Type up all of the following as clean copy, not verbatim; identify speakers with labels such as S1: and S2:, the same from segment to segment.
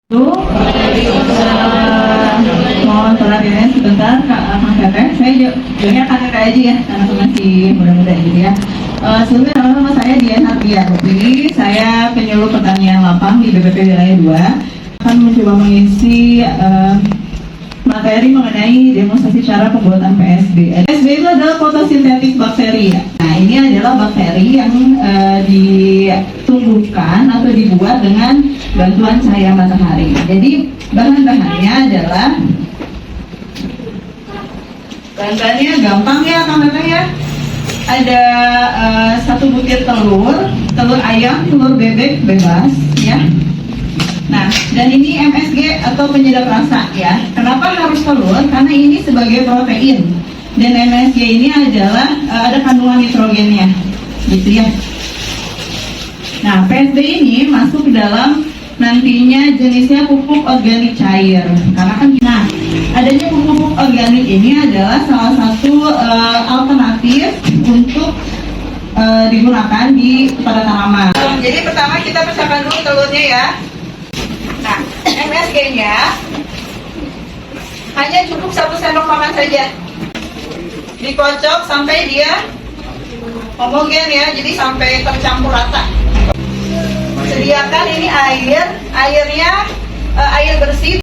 S1: Tuh, mohon perhatiannya sebentar, Kang Teteh. Saya juga kakak aja ya, karena aku masih muda-muda gitu ya. Sebelumnya nama saya Dian Hardianti, saya penyuluh pertanian lapang di BPP Wilayah 2. Akan mencoba mengisi materi mengenai demonstrasi cara pembuatan PSB. PSB itu adalah fotosintetik bakteri ya. Nah, ini adalah bakteri yang ditumbuhkan atau dibuat dengan bantuan cahaya matahari. Jadi bahan-bahannya adalah bahan-bahannya gampang ya, Kang Teteh ya. Ada 1 butir telur ayam, telur bebek bebas ya. Nah, dan ini MSG atau penyedap rasa ya. Kenapa harus telur? Karena ini sebagai protein. Dan MSG ini adalah ada kandungan nitrogennya, gitu ya. Nah, PSB ini masuk ke dalam nantinya jenisnya pupuk organik cair. Karena kan, nah, adanya pupuk organik ini adalah salah satu alternatif untuk digunakan pada tanaman. Jadi pertama kita pecahkan dulu telurnya ya. Nah, MSG-nya hanya cukup 1 sendok makan saja. Dikocok sampai dia homogen ya, jadi sampai tercampur rata. Sediakan ini airnya air bersih.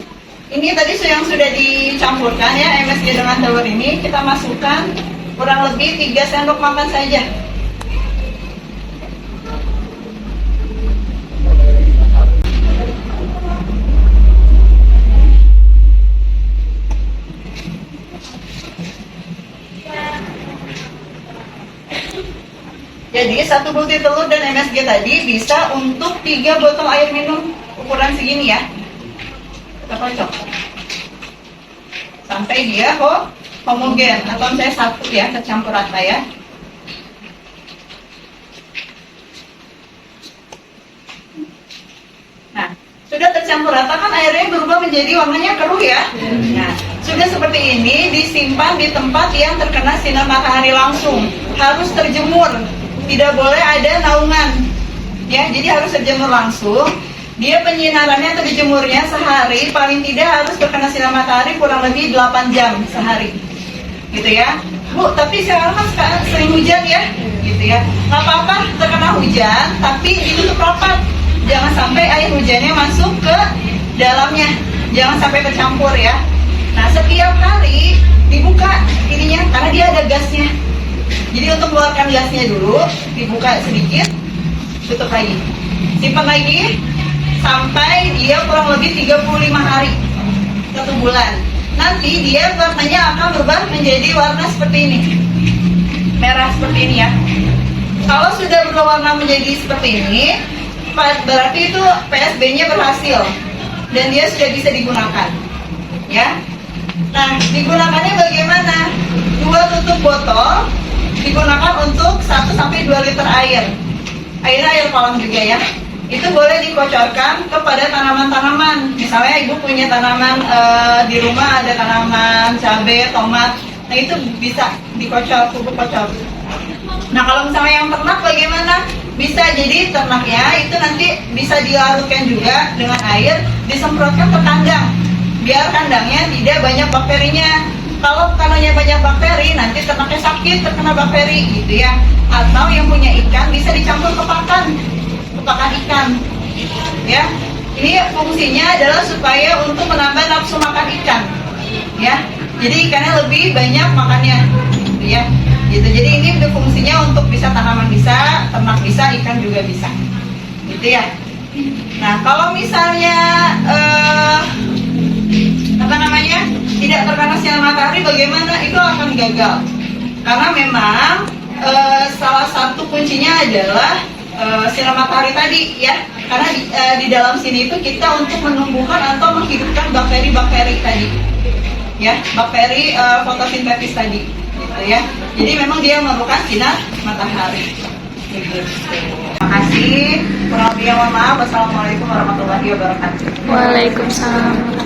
S1: Ini tadi yang sudah dicampurkan ya, MSG dengan telur ini kita masukkan kurang lebih 3 sendok makan saja. Jadi 1 butir telur dan MSG tadi bisa untuk 3 botol air minum ukuran segini ya. Kita kocok sampai dia homogen atau misalnya satu ya, tercampur rata ya. Nah, sudah tercampur rata kan airnya berubah menjadi warnanya keruh ya. Nah, sudah seperti ini disimpan di tempat yang terkena sinar matahari langsung. Harus terjemur. Tidak boleh ada naungan ya, jadi harus terjemur langsung. Dia penyinarannya atau dijemurnya sehari paling tidak harus terkena sinar matahari kurang lebih 8 jam sehari gitu ya. Bu, tapi sekarang kan sering hujan ya gitu ya, nggak apa-apa terkena hujan tapi ditutup rapat, jangan sampai air hujannya masuk ke dalamnya, jangan sampai tercampur ya. Nah, setiap hari dibuka ininya karena dia ada gasnya. Jadi untuk keluarkan gasnya dulu, dibuka sedikit, tutup lagi, simpan lagi sampai dia kurang lebih 35 hari, 1 bulan. Nanti dia warnanya akan berubah menjadi warna seperti ini, merah seperti ini ya. Kalau sudah berubah warna menjadi seperti ini, berarti itu PSB-nya berhasil dan dia sudah bisa digunakan ya. Nah, digunakannya bagaimana? 2 tutup botol digunakan untuk 1-2 liter air. Airnya air kolam juga ya. Itu boleh dikocorkan kepada tanaman-tanaman. Misalnya ibu punya tanaman di rumah, ada tanaman cabai, tomat. Nah, itu bisa dikocor, pupuk kocor. Nah, kalau misalnya yang ternak bagaimana? Bisa jadi ternaknya itu nanti bisa dilarutkan juga dengan air, disemprotkan ke kandang. Biar kandangnya tidak banyak bakterinya. Kalau kandangnya banyak bakteri, nanti ternaknya sakit terkena bakteri gitu ya. Atau yang punya ikan bisa dicampur ke pakan ikan ya. Ini fungsinya adalah supaya untuk menambah nafsu makan ikan ya. Jadi ikannya lebih banyak makannya gitu ya. Gitu. Jadi ini fungsinya untuk bisa tanaman bisa, ternak bisa, ikan juga bisa gitu ya. Nah, kalau misalnya tidak terkena sinar matahari bagaimana? Itu akan gagal karena memang salah satu kuncinya adalah sinar matahari tadi ya. Karena di dalam sini itu kita untuk menumbuhkan atau menghidupkan bakteri-bakteri tadi ya, bakteri fotosintetis tadi gitu ya. Jadi memang dia memerlukan sinar matahari gitu. Terima kasih. Kurang lebihnya mohon maaf. Wassalamualaikum warahmatullahi wabarakatuh.
S2: Waalaikumsalam.